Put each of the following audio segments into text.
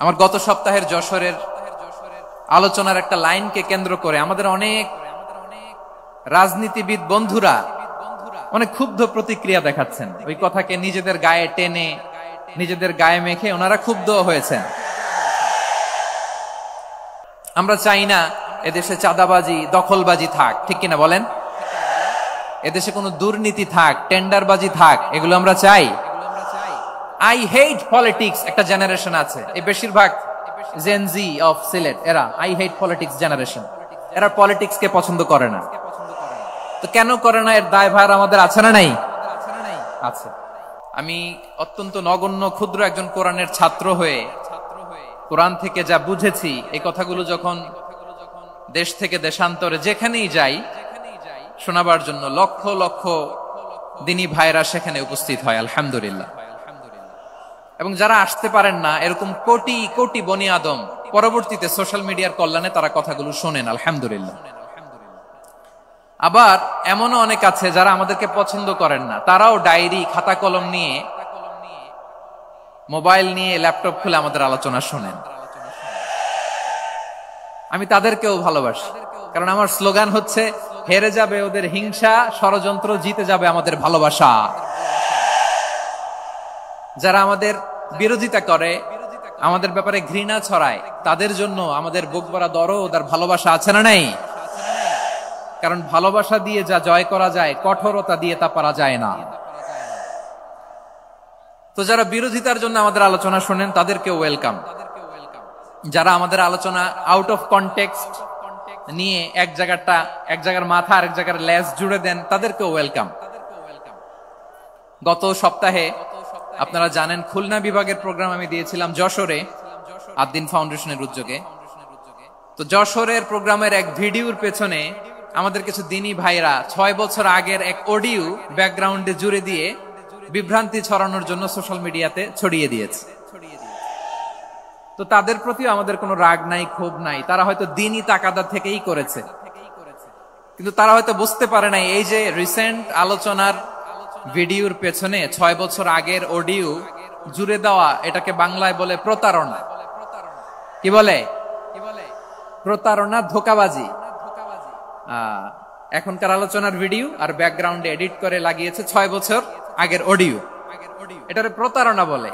আমার গত সপ্তাহের যশোরের আলোচনার একটা লাইনকে কেন্দ্র করে আমাদের অনেক রাজনীতিবিদ বন্ধুরা অনেক ক্ষুব্ধ প্রতিক্রিয়া দেখাচ্ছেন। ওই কথাকে নিজেদের গায়ে টেনে, নিজেদের গায়ে মেখে ওনারা ক্ষুব্ধ হয়েছেন। আমরা চাই না এদেশে চাঁদাবাজি, দখলবাজি থাক, ঠিক কিনা বলেন? এদেশে কোনো দুর্নীতি থাক, টেন্ডারবাজি থাক, এগুলো আমরা চাই। আই হেট পলিটিক্স একটা জেনারেশন আছে, এই বেশিরভাগ জেনজি অফ সিলেট, এরা আই হেট পলিটিক্স জেনারেশন। এরা পলিটিক্স কে পছন্দ করে না। তো কেন করে না, এর দায়ভার আমাদের আছে না নাই? আছে। আমি অত্যন্ত নগণ্য ক্ষুদ্র একজন কোরআনের ছাত্র হয়ে কোরআন থেকে যা বুঝেছি, এই কথাগুলো যখন দেশ থেকে দেশান্তরে যেখানেই যাই শোনাবার জন্য লক্ষ লক্ষ দিনী ভাইরা সেখানে উপস্থিত হয়, আলহামদুলিল্লাহ। এবং যারা আসতে পারেন না, এরকম কোটি কোটি বনি আদম পরবর্তীতে সোশ্যাল মিডিয়ার কল্যাণে তারা কথাগুলো শোনেন, আলহামদুলিল্লাহ। আবার এমনও অনেক আছে যারা আমাদেরকে পছন্দ করেন না, তারাও ডায়েরি, খাতা কলম নিয়ে, মোবাইল নিয়ে, ল্যাপটপ খুলে আমাদের আলোচনা শোনেন। আমি তাদেরকেও ভালোবাসি, কারণ আমার স্লোগান হচ্ছে, হেরে যাবে ওদের হিংসা, ষড়যন্ত্র, জিতে যাবে আমাদের ভালোবাসা। যারা আমাদের বিরোধিতা করে, আমাদের ব্যাপারে ঘৃণা ছড়ায়, তাদের জন্য আমাদের বুক ভরা দরদ আর ভালোবাসা আছে না নাই? কারণ ভালোবাসা দিয়ে যা জয় করা যায়, কঠোরতা দিয়ে তা পারা যায় না। তো যারা বিরোধিতার জন্য আমাদের আলোচনা শোনেন তাদেরকে ওয়েলকাম। যারা আমাদের আলোচনা আউট অফ কনটেক্সট নিয়ে এক জায়গার মাথা আর এক জায়গার লেজ জুড়ে দেন, তাদেরকে ওয়েলকাম। গত সপ্তাহে আপনারা জানেন খুলনা বিভাগের প্রোগ্রাম আমি দিয়েছিলাম যশোরে, আদ্দিন ফাউন্ডেশনের উদ্যোগে। তো যশোরের প্রোগ্রামের এক ভিডিওর পেছনে আমাদের কিছু দিনী ভাইরা 6 বছর আগের এক অডিও ব্যাকগ্রাউন্ডে জুড়ে দিয়ে বিভ্রান্তি ছড়ানোর জন্য সোশ্যাল মিডিয়াতে ছড়িয়ে দিয়েছে। তো তাদের প্রতিও আমাদের কোনো রাগ নাই, ক্ষোভ নাই। তারা হয়তো দিনই তাকাদা থেকেই করেছে, কিন্তু তারা হয়তো বুঝতে পারে নাই এই যে রিসেন্ট আলোচনার ভিডিওর পেছনে 6 বছর আগের অডিও জুড়ে দেওয়া, এটাকে বাংলায় বলে প্রতারণা। কি বলে? প্রতারণা, ধোঁকাবাজি। এখনকার আলোচনার ভিডিও আর ব্যাকগ্রাউন্ডে এডিট করে লাগিয়েছে 6 বছর আগের অডিও। এটারে প্রতারণা বলে,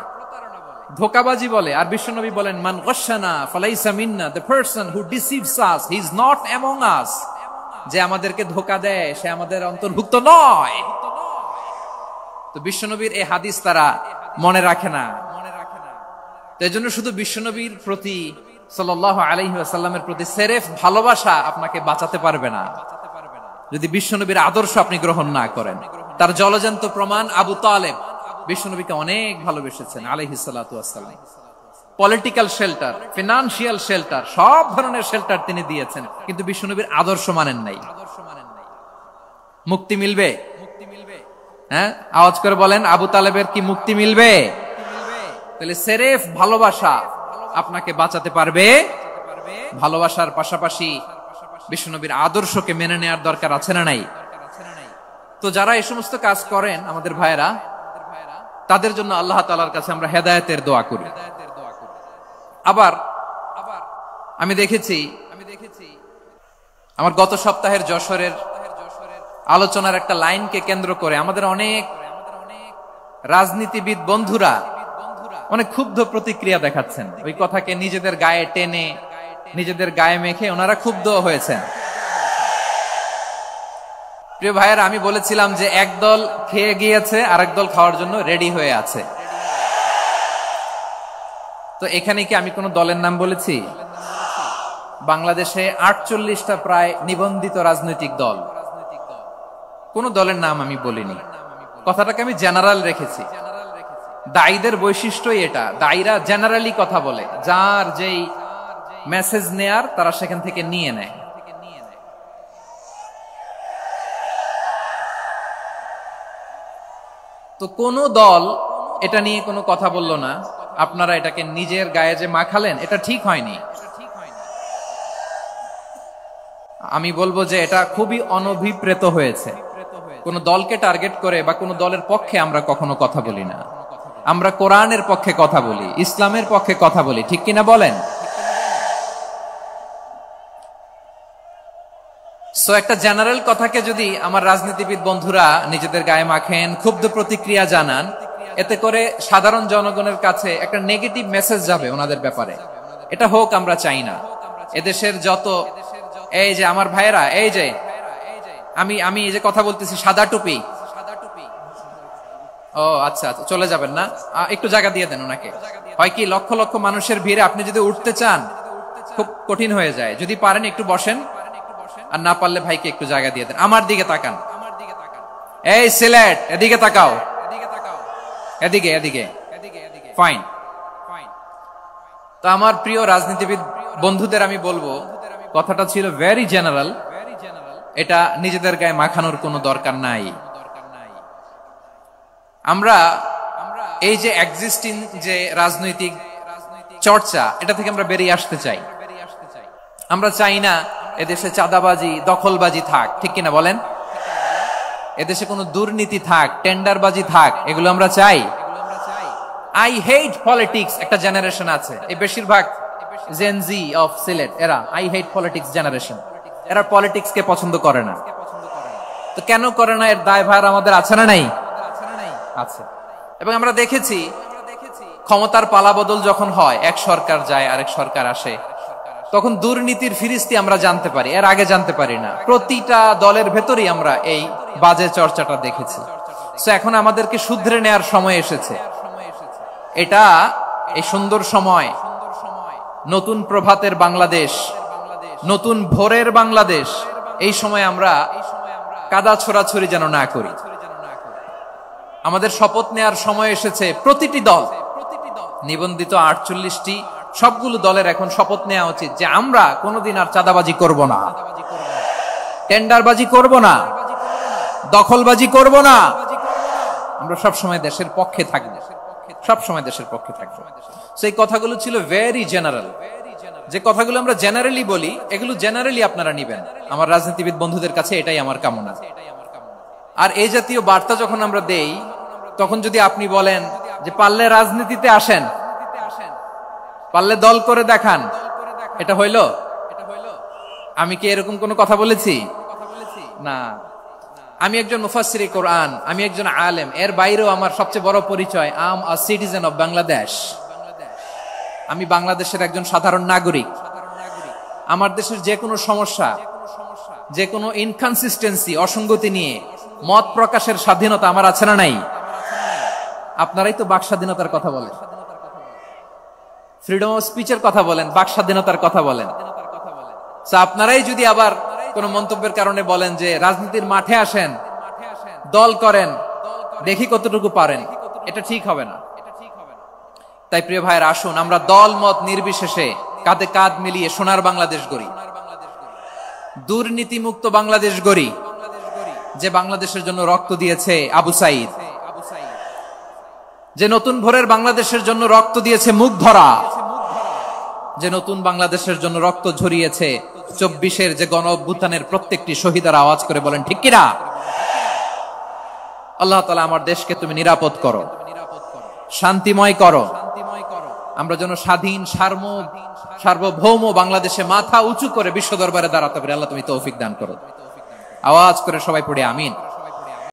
ধোঁকাবাজি বলে। আর বিশ্বনবী বলেন, মান গাশশানা ফালাইসা মিন্না, the person who deceives us he is not among us। যে আমাদেরকে ধোঁকা দেয় সে আমাদের অন্তর্ভুক্ত নয়। তো বিশ্বনবীর এই হাদিস তারা মনে রাখে না। তো এজন্য শুধু বিশ্বনবীর প্রতি সাল্লাল্লাহু আলাইহি ওয়াসাল্লামের প্রতি সেরেফ ভালোবাসা আপনাকে বাঁচাতে পারবে না যদি বিশ্বনবীর আদর্শ আপনি গ্রহণ না করেন। তার জলজান্ত প্রমাণ, আবু তালেব বিশ্বনবীকে অনেক ভালোবেসেছেন আলাইহিস সালাতু ওয়াসসালাম। পলিটিক্যাল শেল্টার, ফিনান্সিয়াল শেল্টার, সব ধরনের শেল্টার তিনি দিয়েছেন, কিন্তু বিশ্বনবীর আদর্শ মানেন নাই। মুক্তি মিলবে? হ্যাঁ, আওয়াজ করে বলেন, আবু তালেবের কি মুক্তি মিলবে? তাহলে সেরেফ ভালোবাসা আপনাকে বাঁচাতে পারবে। ভালোবাসার পাশাপাশি বিশ্বনবীর আদর্শকে মেনে নেওয়ার দরকার আছে না নাই? তো যারা এই সমস্ত কাজ করেন আমাদের ভাইয়েরা, তাদের জন্য আল্লাহ তাআলার কাছে আমরা হেদায়েতের দোয়া করি। আবার আমি দেখেছি আমার গত সপ্তাহের যশোরের আলোচনার একটা লাইনকে কেন্দ্র করে আমাদের অনেক রাজনীতিবিদ বন্ধুরা অনেক ক্ষুব্ধ প্রতিক্রিয়া দেখাচ্ছেন। ওই কথাকে নিজেদের গায়ে টেনে, নিজেদের গায়ে মেখে ওনারা ক্ষুব্ধ হয়েছেন। প্রিয় ভাইয়েরা, আমি বলেছিলাম যে একদল খেয়ে গিয়েছে, আরেক দল খাওয়ার জন্য রেডি হয়ে আছে। তো এখানে কি আমি কোন দলের নাম বলেছি? বাংলাদেশে 48টা প্রায় নিবন্ধিত রাজনৈতিক দল, কোন দলের নাম আমি বলিনি। কথাটাকে আমি জেনারেল রেখেছি। দায়ীদের বৈশিষ্ট্যই এটা, দায়ীরা জেনারেলি কথা বলে, যার যেই মেসেজ নেয়ার তারা সেখান থেকে নিয়ে নেয়। তো কোন দল এটা নিয়ে কোনো কথা বলল না, আপনারা এটাকে নিজের গায়ে যে মাখালেন, এটা ঠিক হয়নি। আমি বলবো যে এটা খুবই অনভিপ্রেত হয়েছে। কোন দলকে টার্গেট করে বা কোন দলের পক্ষে আমরা কখনো কথা বলি না। আমরা কোরআনের পক্ষে কথা বলি, ইসলামের পক্ষে কথা বলি, ঠিক কিনা বলেন? সো একটা জেনারেল কথাকে যদি আমার রাজনীতিবিদ বন্ধুরা নিজেদের গায়ে মাখেন, ক্ষুব্ধ প্রতিক্রিয়া জানান, এতে করে সাধারণ জনগণের কাছে একটা নেগেটিভ মেসেজ যাবে ওনাদের ব্যাপারে। এটা হোক আমরা চাই না। এদেশের যত এই যে আমার ভাইয়েরা, এই যে আমি এই যে কথা বলতেছি, সাদা টুপি, ও আচ্ছা আচ্ছা, চলে যাবেন না, একটু জায়গা দিয়ে দেন ওনাকে। হয় কি, লক্ষ লক্ষ মানুষের ভিড়ে আপনি যদি উঠতে চান খুব কঠিন হয়ে যায়। যদি পারেন একটু বসেন, আর না পারলে ভাইকে একটু জায়গা দিয়ে দেন। আমার দিকে তাকান, এই সিলেট, এদিকে তাকাও, এদিকে এদিকে, ফাইন। তো আমার প্রিয় রাজনীতিবিদ বন্ধুদের আমি বলবো, কথাটা ছিল ভেরি জেনারেল, এটা নিজেদের গায়ে মাখানোর কোনো দরকার নাই। আমরা এই যে এক্সিস্টিং যে রাজনৈতিক চর্চা, এটা থেকে আমরা বেরিয়ে আসতে চাই। আমরা চাই না এদেশে চাঁদাবাজি, দখলবাজি থাক, ঠিক কিনা বলেন? এদেশে কোনো দুর্নীতি থাক, টেন্ডারবাজি থাক, এগুলো আমরা চাই। আই হেট পলিটিক্স একটা জেনারেশন আছে, এই বেশিরভাগ জেন জি অফ সিলেট, এরা আই হেট পলিটিক্স জেনারেশন। এরা পলিটিক্স কে পছন্দ করে না। তো কেন করে না, এর দায়ভার আমাদের আছে না নাই? আছে। এবং আমরা দেখেছি ক্ষমতার পালাবদল যখন হয়, এক সরকার যায় আরেক সরকার আসে, তখন দুর্নীতির ফিরিস্তি আমরা জানতে পারি, এর আগে জানতে পারি না। প্রতিটা দলের ভেতরেই আমরা এই বাজে চর্চাটা দেখেছি। সো এখন আমাদেরকে শুধরে নেয়ার সময় এসেছে। এটা এই সুন্দর সময়, নতুন প্রভাতের বাংলাদেশ, নতুন ভোরের বাংলাদেশ, এই সময় আমরা কাদা ছোড়াছুড়ি যেন না করি। আমাদের শপথ নেয়ার সময় এসেছে। প্রতিটি দল, নিবন্ধিত 48টি, সবগুলো দলের এখন শপথ নেওয়া উচিত যে আমরা কোনোদিন আর চাঁদাবাজি করব না, টেন্ডারবাজি করব না, দখলবাজি করব না। আমরা সবসময় দেশের পক্ষে থাকবো, সবসময় দেশের পক্ষে থাকবো। সেই কথাগুলো ছিল ভেরি জেনারেল। যে কথাগুলো আমরা জেনারেলি বলি, এগুলো জেনারেলি আপনারা নিবেন। আমার রাজনীতিবিদ বন্ধুদের কাছে এটাই আমার কামনা। আর এই জাতীয় বার্তা যখন আমরা দেই, তখন যদি আপনি বলেন যে পারলে রাজনীতিতে আসেন, পারলে দল করে দেখান, এটা হইল? আমি কি এরকম কোনো কথা বলেছি? না। আমি একজন মুফাসসিরে কোরআন, আমি একজন আলেম, এর বাইরেও আমার সবচেয়ে বড় পরিচয়, I am a citizen of Bangladesh. আমি বাংলাদেশের একজন সাধারণ নাগরিক। আমার দেশের যে কোনো সমস্যা, যে কোনো ইনকনসিস্টেন্সি, অসঙ্গতি নিয়ে মত প্রকাশের স্বাধীনতা আমার আছে না নাই? আপনারাই তো বাক স্বাধীনতার কথা বলেন, ফ্রিডম অফ স্পিচের কথা বলেন, বাক স্বাধীনতার কথা বলেন। আপনারাই যদি আবার কোন মন্তব্যের কারণে বলেন যে রাজনীতির মাঠে আসেন, দল করেন, দেখি কতটুকু পারেন, এটা ঠিক হবে না। তাই প্রিয় ভাইয়ের, আসুন আমরা দল মত নির্বিশেষে কাঁধে কাঁধ মিলিয়ে সোনার বাংলাদেশ গড়ি, দুর্নীতি মুক্ত বাংলাদেশ গড়ি, যে বাংলাদেশের জন্য রক্ত দিয়েছে আবু সাইদ, যে নতুন ভোরের বাংলাদেশের জন্য রক্ত দিয়েছে মুগ্ধরা, যে নতুন বাংলাদেশের জন্য রক্ত ঝরিয়েছে 24-এর যে গণ অভ্যুত্থানের প্রত্যেকটি শহীদের আওয়াজ করে বলেন ঠিক কিনা? আল্লাহ তাআলা আমার দেশকে তুমি নিরাপদ করো, শান্তিময় করো। আমরা যেন স্বাধীন, সার্বভৌম বাংলাদেশে মাথা উঁচু করে বিশ্ব দরবারে দাঁড়াতে পারি। আল্লাহ তুমি তৌফিক দান করো। আওয়াজ করে সবাই পড়ে আমিন।